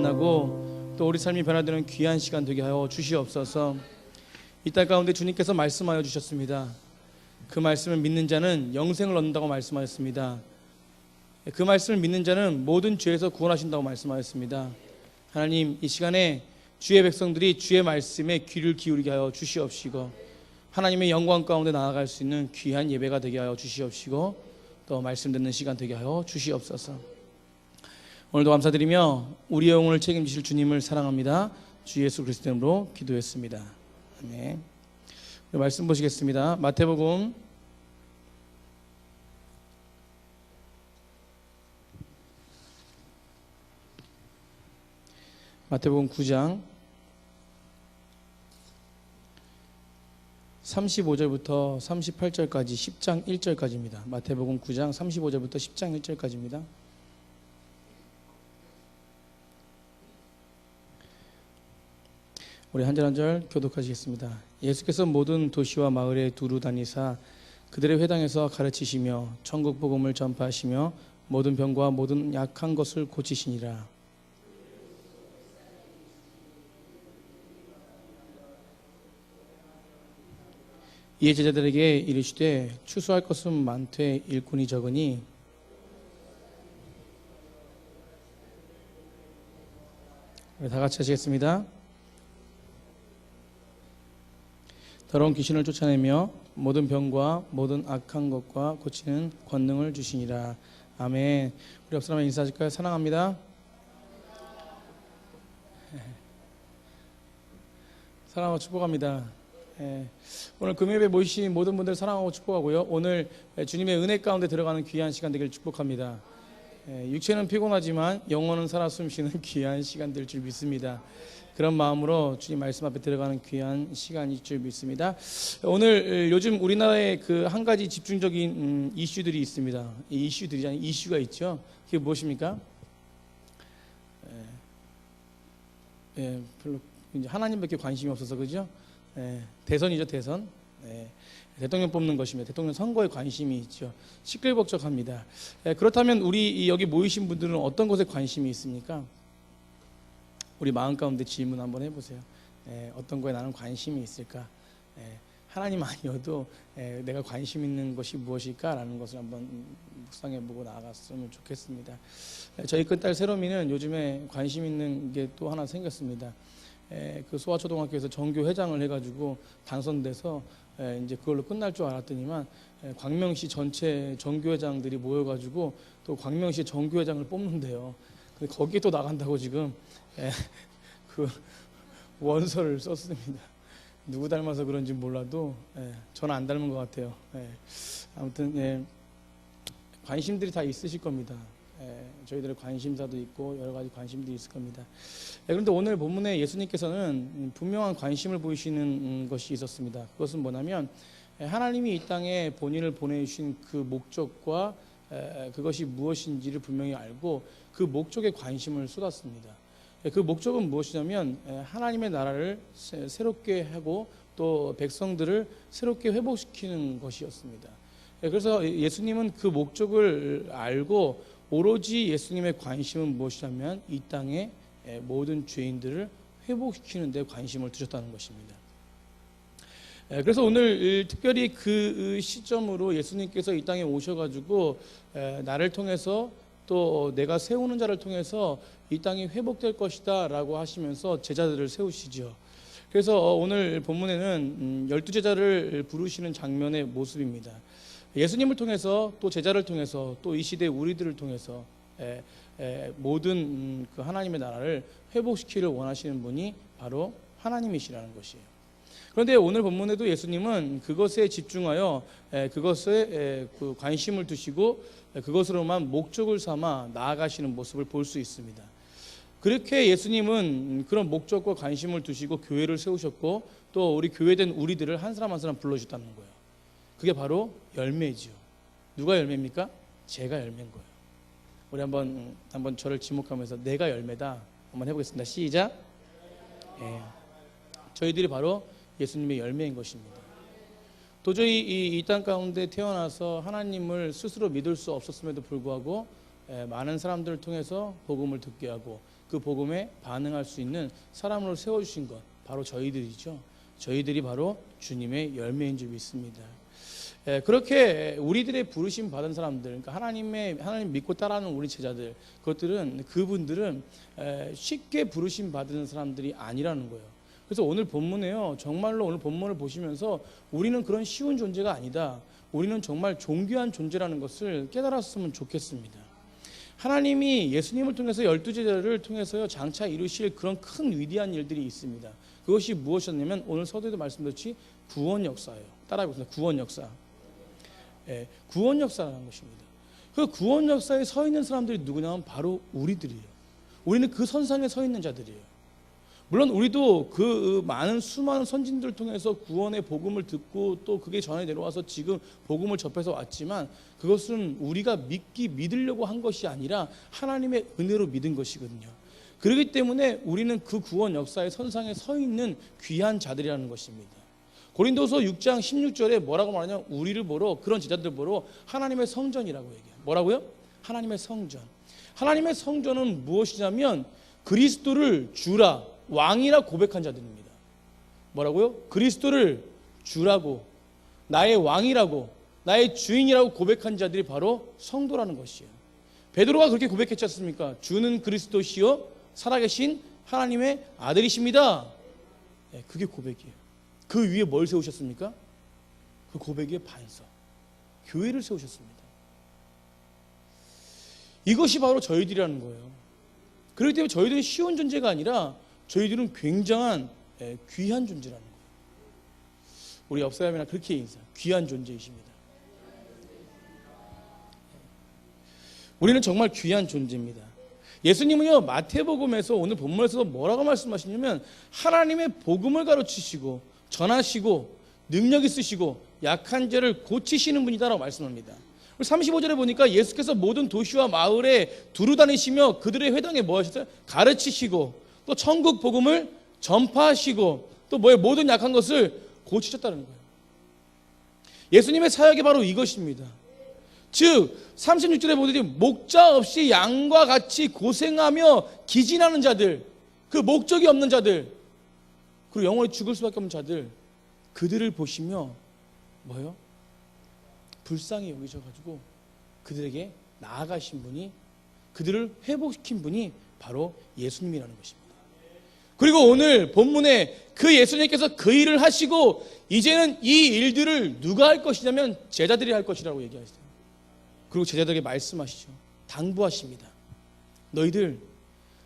만나고 또 우리 삶이 변화되는 귀한 시간 되게 하여 주시옵소서. 이 땅 가운데 주님께서 말씀하여 주셨습니다. 그 말씀을 믿는 자는 영생을 얻는다고 말씀하셨습니다. 그 말씀을 믿는 자는 모든 죄에서 구원하신다고 말씀하셨습니다. 하나님, 이 시간에 주의 백성들이 주의 말씀에 귀를 기울이게 하여 주시옵시고 하나님의 영광 가운데 나아갈 수 있는 귀한 예배가 되게 하여 주시옵시고 또 말씀 듣는 시간 되게 하여 주시옵소서. 오늘도 감사드리며 우리의 영혼을 책임지실 주님을 사랑합니다. 주 예수 그리스도 이름으로 기도했습니다. 아멘. 말씀 보시겠습니다. 마태복음 9장 35절부터 38절까지 10장 1절까지입니다. 마태복음 9장 35절부터 10장 1절까지입니다. 우리 한 절 한 절 교독하시겠습니다. 예수께서 모든 도시와 마을에 두루 다니사 그들의 회당에서 가르치시며 천국 복음을 전파하시며 모든 병과 모든 약한 것을 고치시니라. 이에 제자들에게 이르시되 추수할 것은 많되 일꾼이 적으니 다 같이 하시겠습니다. 더러운 귀신을 쫓아내며 모든 병과 모든 악한 것과 고치는 권능을 주시니라. 아멘. 우리 옆 사람 인사하실까요? 사랑합니다. 사랑하고 축복합니다. 오늘 금요일에 모이신 모든 분들 사랑하고 축복하고요. 오늘 주님의 은혜 가운데 들어가는 귀한 시간 되기를 축복합니다. 육체는 피곤하지만 영혼은 살아 숨쉬는 귀한 시간 될 줄 믿습니다. 그런 마음으로 주님 말씀 앞에 들어가는 귀한 시간일 줄 믿습니다. 오늘 요즘 우리나라에 그 한 가지 집중적인 이슈들이 있습니다. 이 이슈가 있죠. 그게 무엇입니까? 별로 이제 하나님밖에 관심이 없어서 그죠? 대선이죠, 대선. 대통령 뽑는 것입니다. 대통령 선거에 관심이 있죠. 시끌벅적합니다. 그렇다면 우리 여기 모이신 분들은 어떤 것에 관심이 있습니까? 우리 마음 가운데 질문 한번 해보세요. 어떤 거에 나는 관심이 있을까? 하나님 아니어도 내가 관심 있는 것이 무엇일까라는 것을 한번 묵상해보고 나아갔으면 좋겠습니다. 저희 큰딸 세롬이는 요즘에 관심 있는 게 또 하나 생겼습니다. 그 소아초등학교에서 전교회장을 해가지고 당선돼서 이제 그걸로 끝날 줄 알았더니만 광명시 전체 전교회장들이 모여가지고 또 광명시 전교회장을 뽑는데요. 근데 거기에 또 나간다고 지금 그 원서를 썼습니다. 누구 닮아서 그런지 몰라도 저는 안 닮은 것 같아요. 아무튼 관심들이 다 있으실 겁니다. 저희들의 관심사도 있고 여러 가지 관심들이 있을 겁니다. 그런데 오늘 본문에 예수님께서는 분명한 관심을 보이시는 것이 있었습니다. 그것은 뭐냐면 하나님이 이 땅에 본인을 보내주신 그 목적과 그것이 무엇인지를 분명히 알고 그 목적에 관심을 쏟았습니다. 그 목적은 무엇이냐면 하나님의 나라를 새롭게 하고 또 백성들을 새롭게 회복시키는 것이었습니다. 그래서 예수님은 그 목적을 알고 오로지 예수님의 관심은 무엇이냐면 이 땅의 모든 죄인들을 회복시키는 데 관심을 두셨다는 것입니다. 그래서 오늘 특별히 그 시점으로 예수님께서 이 땅에 오셔가지고 나를 통해서 또 내가 세우는 자를 통해서 이 땅이 회복될 것이다 라고 하시면서 제자들을 세우시죠. 그래서 오늘 본문에는 12제자를 부르시는 장면의 모습입니다. 예수님을 통해서 또 제자를 통해서 또 이 시대 우리들을 통해서 모든 그 하나님의 나라를 회복시키기를 원하시는 분이 바로 하나님이시라는 것이에요. 그런데 오늘 본문에도 예수님은 그것에 집중하여 그것에 그 관심을 두시고 그것으로만 목적을 삼아 나아가시는 모습을 볼 수 있습니다. 그렇게 예수님은 그런 목적과 관심을 두시고 교회를 세우셨고 또 우리 교회된 우리들을 한 사람 한 사람 불러주셨다는 거예요. 그게 바로 열매지요. 누가 열매입니까? 제가 열매인 거예요. 우리 한번 저를 지목하면서 내가 열매다 한번 해보겠습니다. 시작. 저희들이 바로 예수님의 열매인 것입니다. 도저히 이 땅 가운데 태어나서 하나님을 스스로 믿을 수 없었음에도 불구하고 많은 사람들을 통해서 복음을 듣게 하고 그 그 복음에 반응할 수 있는 사람으로 세워주신 것, 바로 저희들이죠. 저희들이 바로 주님의 열매인 줄 믿습니다. 그렇게 우리들의 부르심 받은 사람들, 그러니까 하나님 믿고 따라하는 우리 제자들, 그분들은 쉽게 부르심 받은 사람들이 아니라는 거예요. 그래서 오늘 본문에요, 정말로 오늘 본문을 보시면서 우리는 그런 쉬운 존재가 아니다, 우리는 정말 존귀한 존재라는 것을 깨달았으면 좋겠습니다. 하나님이 예수님을 통해서 12제자를 통해서요 장차 이루실 그런 큰 위대한 일들이 있습니다. 그것이 무엇이었냐면 오늘 서두에도 말씀드렸듯이 구원 역사예요. 따라해보세요. 구원 역사. 구원 역사라는 것입니다. 그 구원 역사에 서 있는 사람들이 누구냐면 바로 우리들이에요. 우리는 그 선상에 서 있는 자들이에요. 물론 우리도 그 많은 수많은 선진들을 통해서 구원의 복음을 듣고 또 그게 전해 내려와서 지금 복음을 접해서 왔지만 그것은 우리가 믿으려고 한 것이 아니라 하나님의 은혜로 믿은 것이거든요. 그렇기 때문에 우리는 그 구원 역사의 선상에 서 있는 귀한 자들이라는 것입니다. 고린도서 6장 16절에 뭐라고 말하냐면 우리를 보러, 그런 제자들 보러 하나님의 성전이라고 얘기해요. 뭐라고요? 하나님의 성전. 하나님의 성전은 무엇이냐면 그리스도를 주라, 왕이라 고백한 자들입니다. 뭐라고요? 그리스도를 주라고, 나의 왕이라고, 나의 주인이라고 고백한 자들이 바로 성도라는 것이에요. 베드로가 그렇게 고백했지 않습니까? 주는 그리스도시요 살아계신 하나님의 아들이십니다. 그게 고백이에요. 그 위에 뭘 세우셨습니까? 그 고백의 반석, 교회를 세우셨습니다. 이것이 바로 저희들이라는 거예요. 그렇기 때문에 저희들이 쉬운 존재가 아니라 저희들은 굉장한 귀한 존재라는 거예요. 우리 옆 사람이랑 그렇게 인사, 귀한 존재이십니다. 우리는 정말 귀한 존재입니다. 예수님은요 마태복음에서 오늘 본문에서 뭐라고 말씀하시냐면 하나님의 복음을 가르치시고 전하시고 능력 있으시고 약한 자를 고치시는 분이다라고 말씀합니다. 35절에 보니까 예수께서 모든 도시와 마을에 두루 다니시며 그들의 회당에 뭐 하셨어요? 가르치시고 또 천국 복음을 전파하시고 또 모든 약한 것을 고치셨다는 거예요. 예수님의 사역이 바로 이것입니다. 즉 36절에 보듯이 목자 없이 양과 같이 고생하며 기진하는 자들, 그 목적이 없는 자들, 그리고 영원히 죽을 수밖에 없는 자들, 그들을 보시며 뭐요? 불쌍히 여기셔가지고 그들에게 나아가신 분이, 그들을 회복시킨 분이 바로 예수님이라는 것입니다. 그리고 오늘 본문에 그 예수님께서 그 일을 하시고 이제는 이 일들을 누가 할 것이냐면 제자들이 할 것이라고 얘기하시죠. 그리고 제자들에게 말씀하시죠. 당부하십니다. 너희들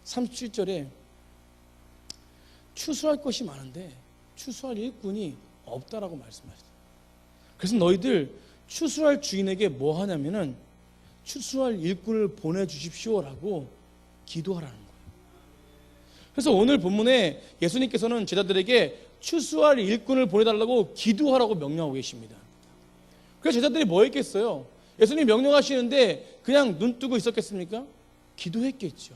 37절에 추수할 것이 많은데 추수할 일꾼이 없다라고 말씀하시죠. 그래서 너희들 추수할 주인에게 뭐 하냐면은 추수할 일꾼을 보내주십시오라고 기도하라는 거예요. 그래서 오늘 본문에 예수님께서는 제자들에게 추수할 일꾼을 보내달라고 기도하라고 명령하고 계십니다. 그래서 제자들이 뭐 했겠어요? 예수님 명령하시는데 그냥 눈 뜨고 있었겠습니까? 기도했겠죠.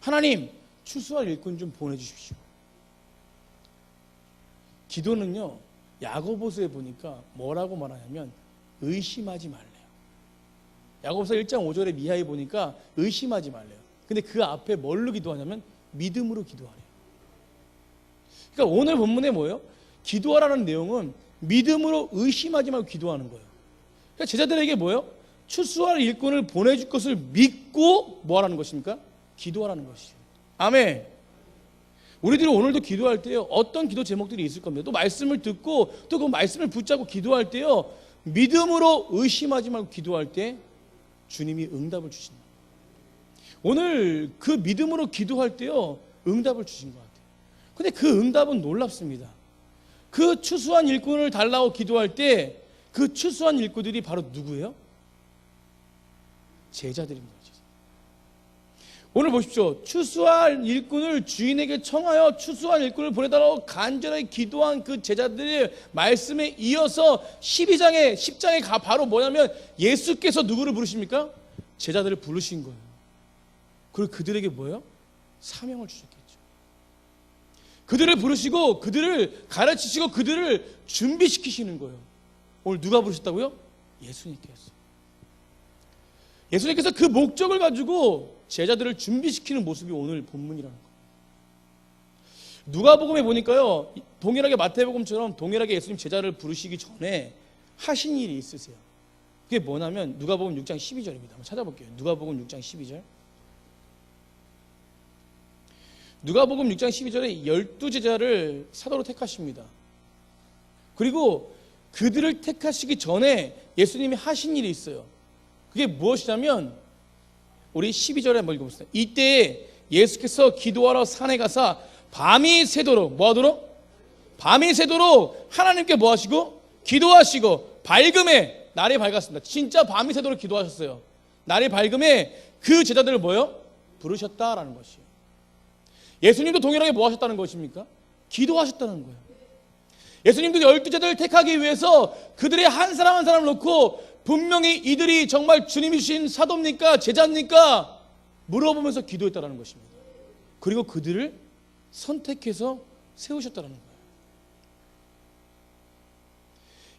하나님, 추수할 일꾼 좀 보내주십시오. 기도는요, 야고보서에 보니까 뭐라고 말하냐면 의심하지 말래요. 야고보서 1장 5절에 미하에 보니까 의심하지 말래요. 근데 그 앞에 뭘로 기도하냐면 믿음으로 기도하래요. 그러니까 오늘 본문에 뭐예요? 기도하라는 내용은 믿음으로 의심하지 말고 기도하는 거예요. 그러니까 제자들에게 뭐예요? 추수할 일꾼을 보내줄 것을 믿고 뭐 하라는 것입니까? 기도하라는 것이에요. 아멘. 우리들이 오늘도 기도할 때요, 어떤 기도 제목들이 있을 겁니다. 또 말씀을 듣고 또 그 말씀을 붙잡고 기도할 때요, 믿음으로 의심하지 말고 기도할 때 주님이 응답을 주신다. 오늘 그 믿음으로 기도할 때요, 응답을 주신 것 같아요. 근데 그 응답은 놀랍습니다. 그 추수한 일꾼을 달라고 기도할 때 그 추수한 일꾼들이 바로 누구예요? 제자들입니다. 오늘 보십시오. 추수할 일꾼을 주인에게 청하여 추수할 일꾼을 보내달라고 간절하게 기도한 그 제자들의 말씀에 이어서 10장에 바로 뭐냐면 예수께서 누구를 부르십니까? 제자들을 부르신 거예요. 그리고 그들에게 뭐예요? 사명을 주셨겠죠. 그들을 부르시고 그들을 가르치시고 그들을 준비시키시는 거예요. 오늘 누가 부르셨다고요? 예수님께서. 예수님께서 그 목적을 가지고 제자들을 준비시키는 모습이 오늘 본문이라는 거예요. 누가복음에 보니까요, 동일하게 마태복음처럼 동일하게 예수님 제자를 부르시기 전에 하신 일이 있으세요. 그게 뭐냐면 누가복음 6장 12절입니다. 한번 찾아볼게요. 누가복음 6장 12절. 누가복음 6장 12절에 12제자를 사도로 택하십니다. 그리고 그들을 택하시기 전에 예수님이 하신 일이 있어요. 그게 무엇이냐면 우리 12절에 한번 읽어보세요. 이때에 예수께서 기도하러 산에 가사 밤이 새도록 뭐 하도록? 밤이 새도록 하나님께 뭐 하시고? 기도하시고 밝음에 날이 밝았습니다. 진짜 밤이 새도록 기도하셨어요. 날이 밝음에 그 제자들을 뭐요? 부르셨다라는 것이에요. 예수님도 동일하게 뭐 하셨다는 것입니까? 기도하셨다는 거예요. 예수님도 12제자들을 택하기 위해서 그들의 한 사람 한 사람을 놓고 분명히 이들이 정말 주님이 주신 사도입니까? 제자입니까? 물어보면서 기도했다는 것입니다. 그리고 그들을 선택해서 세우셨다는 거예요.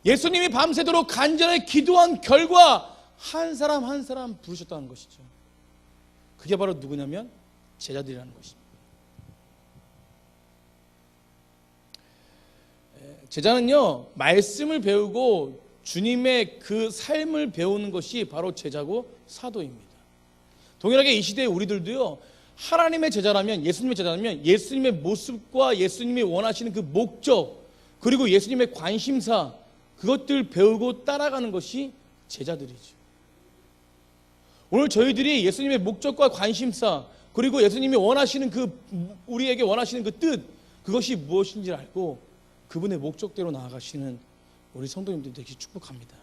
예수님이 밤새도록 간절히 기도한 결과 한 사람 한 사람 부르셨다는 것이죠. 그게 바로 누구냐면 제자들이라는 것입니다. 제자는요, 말씀을 배우고 주님의 그 삶을 배우는 것이 바로 제자고 사도입니다. 동일하게 이 시대에 우리들도요, 하나님의 제자라면, 예수님의 제자라면 예수님의 모습과 예수님이 원하시는 그 목적, 그리고 예수님의 관심사, 그것들 배우고 따라가는 것이 제자들이죠. 오늘 저희들이 예수님의 목적과 관심사, 그리고 예수님이 원하시는 우리에게 원하시는 그 뜻, 그것이 무엇인지 알고 그분의 목적대로 나아가시는 우리 성도님들 되기 축복합니다.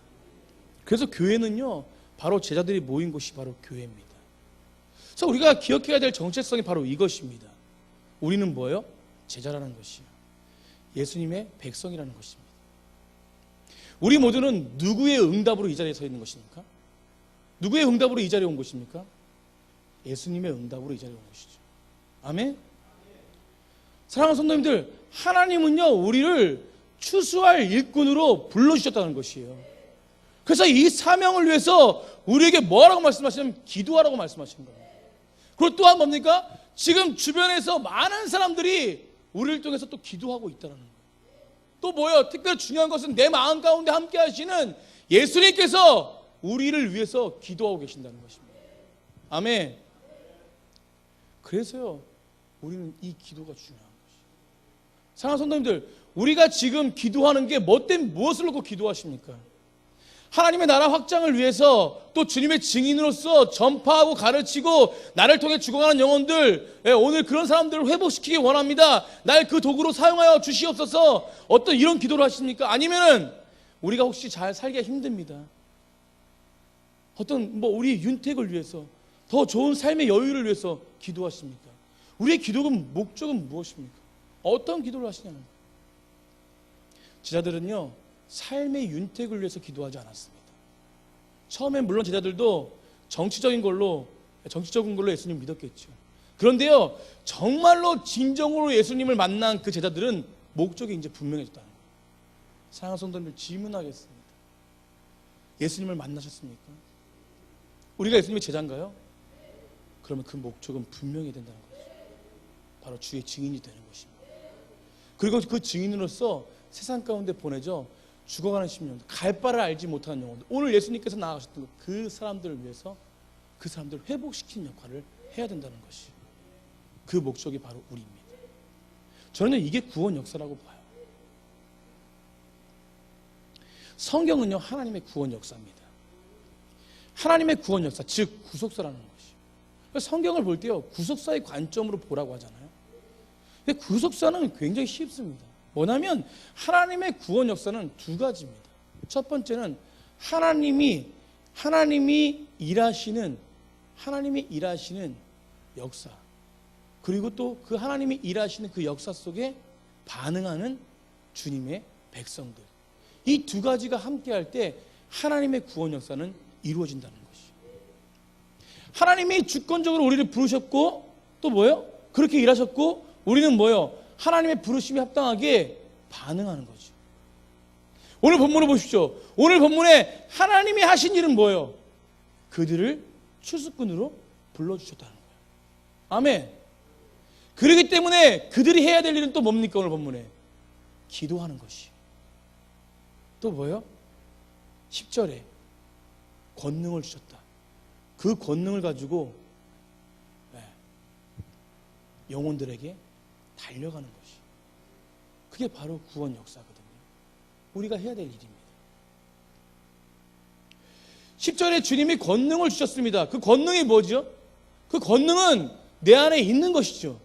그래서 교회는요, 바로 제자들이 모인 곳이 바로 교회입니다. 그래서 우리가 기억해야 될 정체성이 바로 이것입니다. 우리는 뭐예요? 제자라는 것이요, 예수님의 백성이라는 것입니다. 우리 모두는 누구의 응답으로 이 자리에 서 있는 것입니까? 누구의 응답으로 이 자리에 온 것입니까? 예수님의 응답으로 이 자리에 온 것이죠. 아멘? 사랑하는 성도님들, 하나님은요, 우리를 추수할 일꾼으로 불러주셨다는 것이에요. 그래서 이 사명을 위해서 우리에게 뭐라고 말씀하시냐면 기도하라고 말씀하시는 거예요. 그리고 또한 뭡니까? 지금 주변에서 많은 사람들이 우리를 통해서 또 기도하고 있다는 거예요. 또 뭐예요? 특별히 중요한 것은 내 마음 가운데 함께 하시는 예수님께서 우리를 위해서 기도하고 계신다는 것입니다. 아멘. 그래서요, 우리는 이 기도가 중요한 것이에요. 사랑하는 성도님들, 우리가 지금 기도하는 게 무엇을 놓고 기도하십니까? 하나님의 나라 확장을 위해서, 또 주님의 증인으로서 전파하고 가르치고 나를 통해 죽어가는 영혼들, 오늘 그런 사람들을 회복시키기 원합니다. 날 그 도구로 사용하여 주시옵소서. 어떤 이런 기도를 하십니까? 아니면은 우리가 혹시 잘 살기가 힘듭니다. 어떤 우리의 윤택을 위해서, 더 좋은 삶의 여유를 위해서 기도하십니까? 우리의 기도의 목적은 무엇입니까? 어떤 기도를 하시냐는 거예요. 제자들은요, 삶의 윤택을 위해서 기도하지 않았습니다. 처음엔 물론 제자들도 정치적인 걸로 예수님을 믿었겠죠. 그런데요, 정말로 진정으로 예수님을 만난 그 제자들은 목적이 이제 분명해졌다는 거예요. 사랑하는 성도님들, 질문하겠습니다. 예수님을 만나셨습니까? 우리가 예수님의 제자인가요? 그러면 그 목적은 분명히 된다는 거죠. 바로 주의 증인이 되는 것입니다. 그리고 그 증인으로서 세상 가운데 보내져 죽어가는 심령, 갈 바를 알지 못하는 영혼들, 오늘 예수님께서 나아가셨던 그 사람들을 위해서 그 사람들을 회복시키는 역할을 해야 된다는 것이, 그 목적이 바로 우리입니다. 저는 이게 구원 역사라고 봐요. 성경은요, 하나님의 구원 역사입니다. 하나님의 구원 역사, 즉 구속사라는 것이. 성경을 볼 때요, 구속사의 관점으로 보라고 하잖아요. 근데 구속사는 굉장히 쉽습니다. 뭐냐면 하나님의 구원 역사는 두 가지입니다. 첫 번째는 하나님이 일하시는 역사, 그리고 또 그 하나님이 일하시는 그 역사 속에 반응하는 주님의 백성들, 이 두 가지가 함께할 때 하나님의 구원 역사는 이루어진다는 것이죠. 하나님이 주권적으로 우리를 부르셨고, 또 뭐예요? 그렇게 일하셨고, 우리는 뭐예요? 하나님의 부르심에 합당하게 반응하는 거죠. 오늘 본문을 보십시오. 오늘 본문에 하나님이 하신 일은 뭐예요? 그들을 추수꾼으로 불러주셨다는 거예요. 아멘. 그렇기 때문에 그들이 해야 될 일은 또 뭡니까? 오늘 본문에 기도하는 것이. 또 뭐예요? 10절에 권능을 주셨다. 그 권능을 가지고 영혼들에게 달려가는 것이. 그게 바로 구원 역사거든요. 우리가 해야 될 일입니다. 10절에 주님이 권능을 주셨습니다. 그 권능이 뭐죠? 그 권능은 내 안에 있는 것이죠.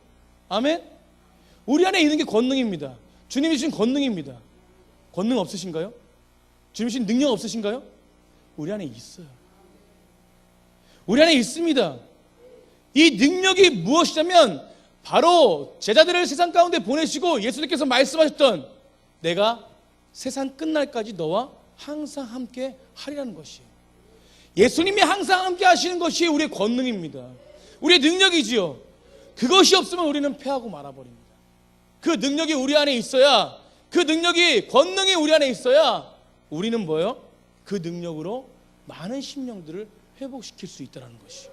아멘? 우리 안에 있는 게 권능입니다. 주님이 주신 권능입니다. 권능 없으신가요? 주님이 주신 능력 없으신가요? 우리 안에 있어요. 우리 안에 있습니다. 이 능력이 무엇이냐면 바로 제자들을 세상 가운데 보내시고 예수님께서 말씀하셨던 내가 세상 끝날까지 너와 항상 함께 하리라는 것이에요. 예수님이 항상 함께 하시는 것이 우리의 권능입니다. 우리의 능력이지요. 그것이 없으면 우리는 패하고 말아버립니다. 그 능력이 우리 안에 있어야, 그 능력이, 권능이 우리 안에 있어야 우리는 뭐예요? 그 능력으로 많은 심령들을 회복시킬 수 있다는 것이.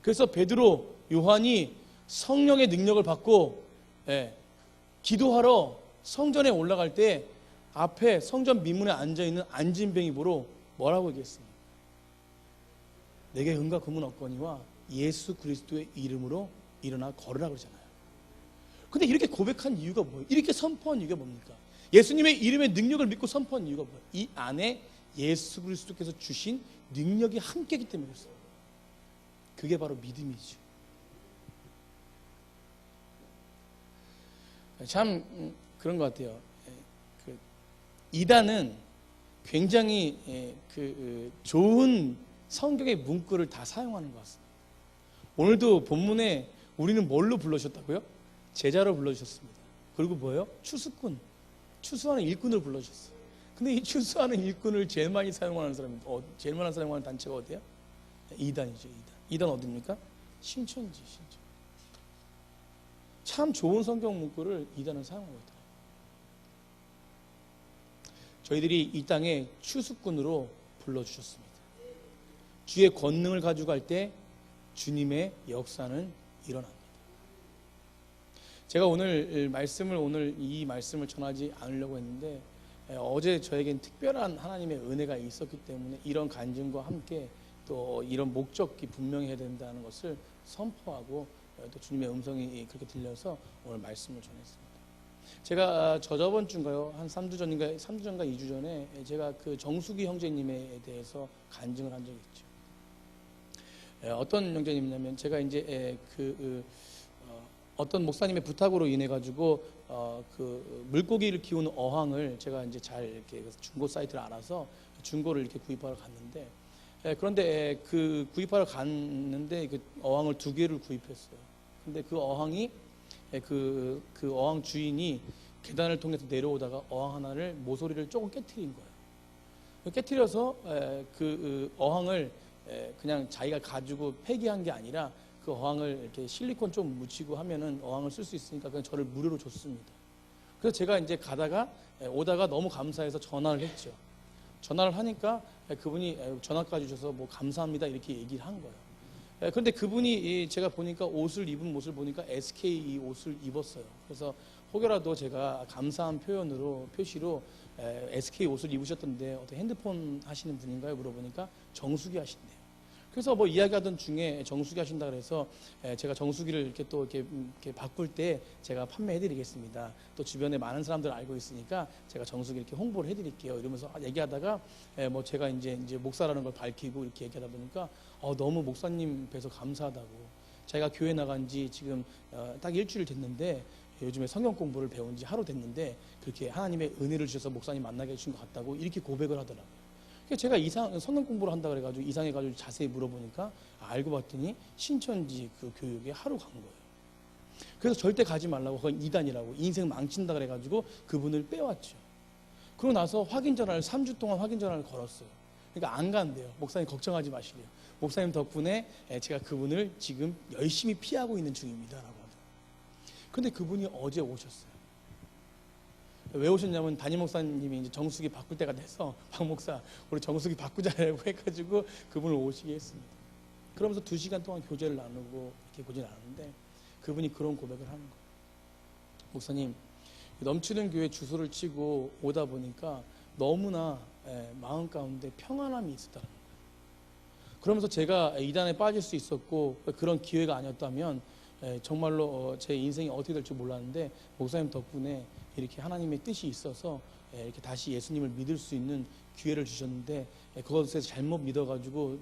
그래서 베드로, 요한이 성령의 능력을 받고 기도하러 성전에 올라갈 때 앞에 성전 민문에 앉아있는 안진뱅이 보러 뭐라고 얘기했습니까? 내게 은과 금은 없거니와 예수 그리스도의 이름으로 일어나 걸으라 그러잖아요. 근데 이렇게 고백한 이유가 뭐예요? 이렇게 선포한 이유가 뭡니까? 예수님의 이름의 능력을 믿고 선포한 이유가 뭐예요? 이 안에 예수 그리스도께서 주신 능력이 함께이기 때문에 그렇습니다. 그게 바로 믿음이죠. 참 그런 것 같아요. 이단은 굉장히 좋은 성경의 문구를 다 사용하는 것 같습니다. 오늘도 본문에 우리는 뭘로 불러주셨다고요? 제자로 불러주셨습니다. 그리고 뭐예요? 추수꾼, 추수하는 일꾼을 불러주셨어요. 근데 이 추수하는 일꾼을 제일 많이 사용하는 사람이 제일 많이 사용하는 단체가 어디야? 이단이죠. 이단 어디입니까? 신천지. 참 좋은 성경 문구를 이단은 사용하고 있다. 저희들이 이 땅에 추수꾼으로 불러주셨습니다. 주의 권능을 가지고 갈 때 주님의 역사는 일어납니다. 제가 오늘 이 말씀을 전하지 않으려고 했는데 어제 저에겐 특별한 하나님의 은혜가 있었기 때문에 이런 간증과 함께 또 이런 목적이 분명히 해야 된다는 것을 선포하고 또 주님의 음성이 그렇게 들려서 오늘 말씀을 전했습니다. 제가 저번 주인가요? 한 3주 전인가 2주 전에 제가 그 정수기 형제님에 대해서 간증을 한 적이 있죠. 어떤 형제님이냐면 제가 이제 어떤 목사님의 부탁으로 인해 가지고 그 물고기를 키우는 어항을 제가 이제 잘 이렇게 중고 사이트를 알아서 중고를 이렇게 구입하러 갔는데 그런데 그 구입하러 갔는데 그 어항을 2개를 구입했어요. 근데 그 어항이 그 어항 주인이 계단을 통해서 내려오다가 어항 하나를 모서리를 조금 깨트린 거예요. 깨트려서 그 어항을 그냥 자기가 가지고 폐기한 게 아니라 그 어항을 이렇게 실리콘 좀 묻히고 하면은 어항을 쓸 수 있으니까 그냥 저를 무료로 줬습니다. 그래서 제가 이제 오다가 너무 감사해서 전화를 했죠. 전화를 하니까 그분이 전화까지 주셔서 뭐 감사합니다 이렇게 얘기를 한 거예요. 그런데 그분이 제가 보니까 입은 옷을 보니까 SK 옷을 입었어요. 그래서 혹여라도 제가 감사한 표시로 SK 옷을 입으셨던데 어떤 핸드폰 하시는 분인가요? 물어보니까 정수기 하신대요. 그래서 뭐 이야기하던 중에 정수기 하신다 그래서 제가 정수기를 이렇게 또 이렇게 바꿀 때 제가 판매해드리겠습니다. 또 주변에 많은 사람들 알고 있으니까 제가 정수기 이렇게 홍보를 해드릴게요. 이러면서 얘기하다가 뭐 제가 이제 목사라는 걸 밝히고 이렇게 얘기하다 보니까 너무 목사님 뵈서 감사하다고. 자기가 교회 나간 지 지금 딱 일주일 됐는데 요즘에 성경 공부를 배운 지 하루 됐는데 그렇게 하나님의 은혜를 주셔서 목사님 만나게 해주신 것 같다고 이렇게 고백을 하더라고요. 제가 성경 공부를 한다 그래가지고 이상해가지고 자세히 물어보니까 알고 봤더니 신천지 그 교육에 하루 간 거예요. 그래서 절대 가지 말라고 그건 이단이라고 인생 망친다 그래가지고 그분을 빼왔죠. 그러고 나서 3주 동안 확인 전화를 걸었어요. 그러니까 안 간대요. 목사님 걱정하지 마시래요. 목사님 덕분에 제가 그분을 지금 열심히 피하고 있는 중입니다 라고 하더라고요. 근데 그분이 어제 오셨어요. 왜 오셨냐면 담임 목사님이 이제 정수기 바꿀 때가 돼서 박 목사 우리 정수기 바꾸자라고 해가지고 그분을 오시게 했습니다. 그러면서 2시간 동안 교제를 나누고 이렇게 교제를 나누는데 그분이 그런 고백을 하는 거예요. 목사님, 넘치는 교회 주소를 치고 오다 보니까 너무나 마음 가운데 평안함이 있었다는 거예요. 그러면서 제가 이단에 빠질 수 있었고 그런 기회가 아니었다면 정말로 제 인생이 어떻게 될지 몰랐는데 목사님 덕분에 이렇게 하나님의 뜻이 있어서 이렇게 다시 예수님을 믿을 수 있는 기회를 주셨는데 그것에서 잘못 믿어가지고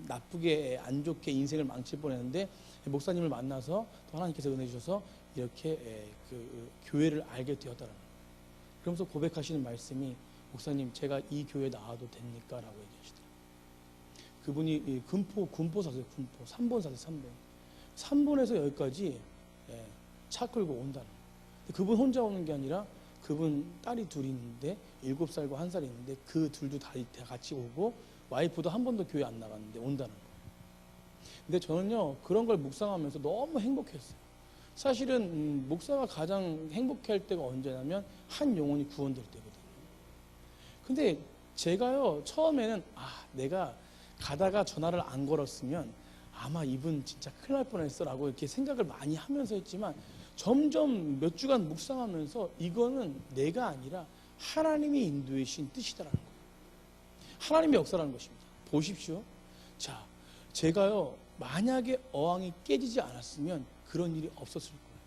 나쁘게 안 좋게 인생을 망칠 뻔했는데 목사님을 만나서 또 하나님께서 은혜 주셔서 이렇게 그 교회를 알게 되었다는 거예요. 그러면서 고백하시는 말씀이 목사님 제가 이 교회에 나와도 됩니까? 라고 얘기하시더라고요. 그분이 군포 사세요. 군포 3번 사세요. 3번에서 여기까지 차 끌고 온다는 거예요. 그분 혼자 오는 게 아니라 그분 딸이 둘이 있는데 7살과 1살이 있는데 그 둘도 다 같이 오고 와이프도 한 번도 교회 안 나갔는데 온다는 거예요. 근데 저는요 그런 걸 묵상하면서 너무 행복했어요. 사실은 목사가 가장 행복해할 때가 언제냐면 한 영혼이 구원될 때거든요. 근데 제가요 처음에는 내가 가다가 전화를 안 걸었으면 아마 이분 진짜 큰일 날 뻔했어 라고 이렇게 생각을 많이 하면서 했지만 점점 몇 주간 묵상하면서 이거는 내가 아니라 하나님이 인도해 주신 뜻이다라는 거예요. 하나님의 역사라는 것입니다. 보십시오. 자, 제가요 만약에 어항이 깨지지 않았으면 그런 일이 없었을 거예요.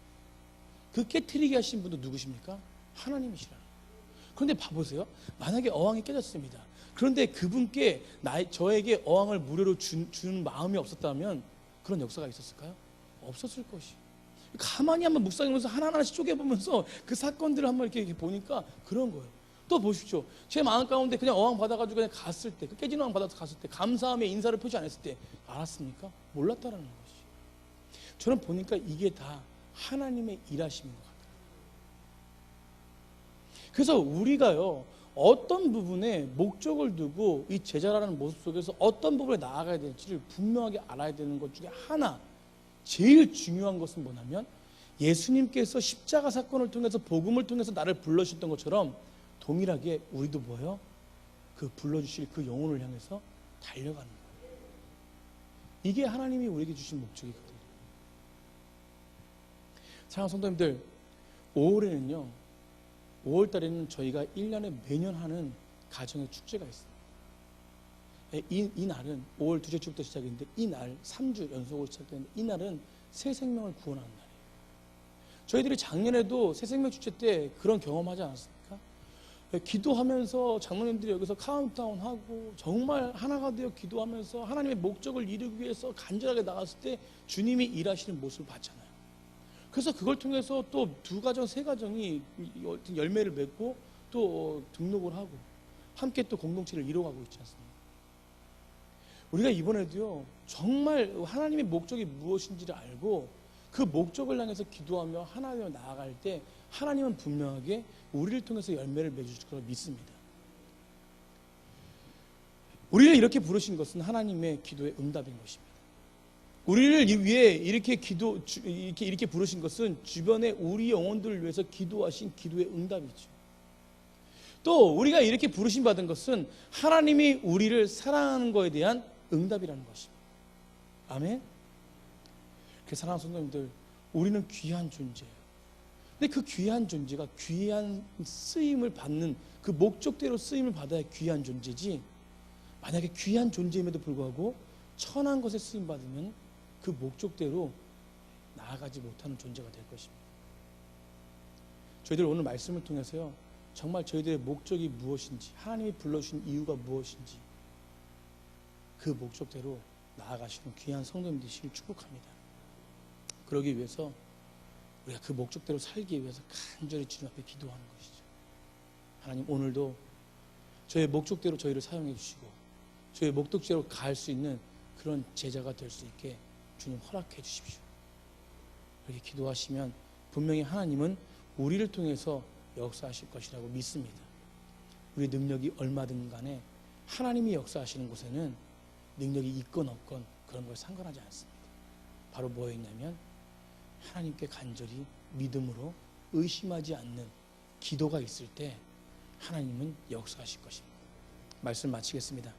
그 깨트리게 하신 분도 누구십니까? 하나님이시라는 거예요. 그런데 봐보세요. 만약에 어항이 깨졌습니다. 그런데 그분께 저에게 어항을 무료로 준 마음이 없었다면 그런 역사가 있었을까요? 없었을 것이에요. 가만히 한번 묵상하면서 하나하나씩 쪼개보면서 그 사건들을 한번 이렇게 보니까 그런 거예요. 또 보십시오. 제 마음 가운데 그냥 어항 받아가지고 그냥 갔을 때, 그 깨진 어항 받아서 갔을 때, 감사함의 인사를 표시 안 했을 때 알았습니까? 몰랐다라는 것이. 저는 보니까 이게 다 하나님의 일하심인 것 같아요. 그래서 우리가요 어떤 부분에 목적을 두고 이 제자라는 모습 속에서 어떤 부분에 나아가야 될지를 분명하게 알아야 되는 것 중에 하나, 제일 중요한 것은 뭐냐면 예수님께서 십자가 사건을 통해서 복음을 통해서 나를 불러주셨던 것처럼 동일하게 우리도 뭐예요? 그 불러주실 그 영혼을 향해서 달려가는 거예요. 이게 하나님이 우리에게 주신 목적이거든요. 사랑하는 성도님들, 5월에는요 5월달에는 저희가 1년에 매년 하는 가정의 축제가 있습니다. 이 날은 5월 둘째 주부터 시작했는데 이날 3주 연속으로 시작되는데 이 날은 새 생명을 구원하는 날이에요. 저희들이 작년에도 새 생명 축제 때 그런 경험하지 않았습니까? 기도하면서 장로님들이 여기서 카운트다운하고 정말 하나가 되어 기도하면서 하나님의 목적을 이루기 위해서 간절하게 나갔을 때 주님이 일하시는 모습을 봤잖아요. 그래서 그걸 통해서 또 2가정, 3가정이 열매를 맺고 또 등록을 하고 함께 또 공동체를 이뤄가고 있지 않습니까? 우리가 이번에도요 정말 하나님의 목적이 무엇인지를 알고 그 목적을 향해서 기도하며 하나님을 나아갈 때 하나님은 분명하게 우리를 통해서 열매를 맺으실 거라고 믿습니다. 우리를 이렇게 부르신 것은 하나님의 기도의 응답인 것입니다. 우리를 위해 이렇게 부르신 것은 주변에 우리 영혼들을 위해서 기도하신 기도의 응답이죠. 또 우리가 이렇게 부르심 받은 것은 하나님이 우리를 사랑하는 것에 대한 응답이라는 것입니다. 아멘. 그래서 사랑하는 성도님들, 우리는 귀한 존재예요. 근데 그 귀한 존재가 귀한 쓰임을 받는 그 목적대로 쓰임을 받아야 귀한 존재지, 만약에 귀한 존재임에도 불구하고 천한 것에 쓰임 받으면 그 목적대로 나아가지 못하는 존재가 될 것입니다. 저희들 오늘 말씀을 통해서요 정말 저희들의 목적이 무엇인지, 하나님이 불러주신 이유가 무엇인지 그 목적대로 나아가시는 귀한 성도님 되시길 축복합니다. 그러기 위해서 우리가 그 목적대로 살기 위해서 간절히 주님 앞에 기도하는 것이죠. 하나님, 오늘도 저의 목적대로 저희를 사용해 주시고 저의 목적대로 갈 수 있는 그런 제자가 될 수 있게 주님 허락해 주십시오. 이렇게 기도하시면 분명히 하나님은 우리를 통해서 역사하실 것이라고 믿습니다. 우리의 능력이 얼마든 간에 하나님이 역사하시는 곳에는 능력이 있건 없건 그런 걸 상관하지 않습니다. 바로 뭐였냐면 하나님께 간절히 믿음으로 의심하지 않는 기도가 있을 때 하나님은 역사하실 것입니다. 말씀 마치겠습니다.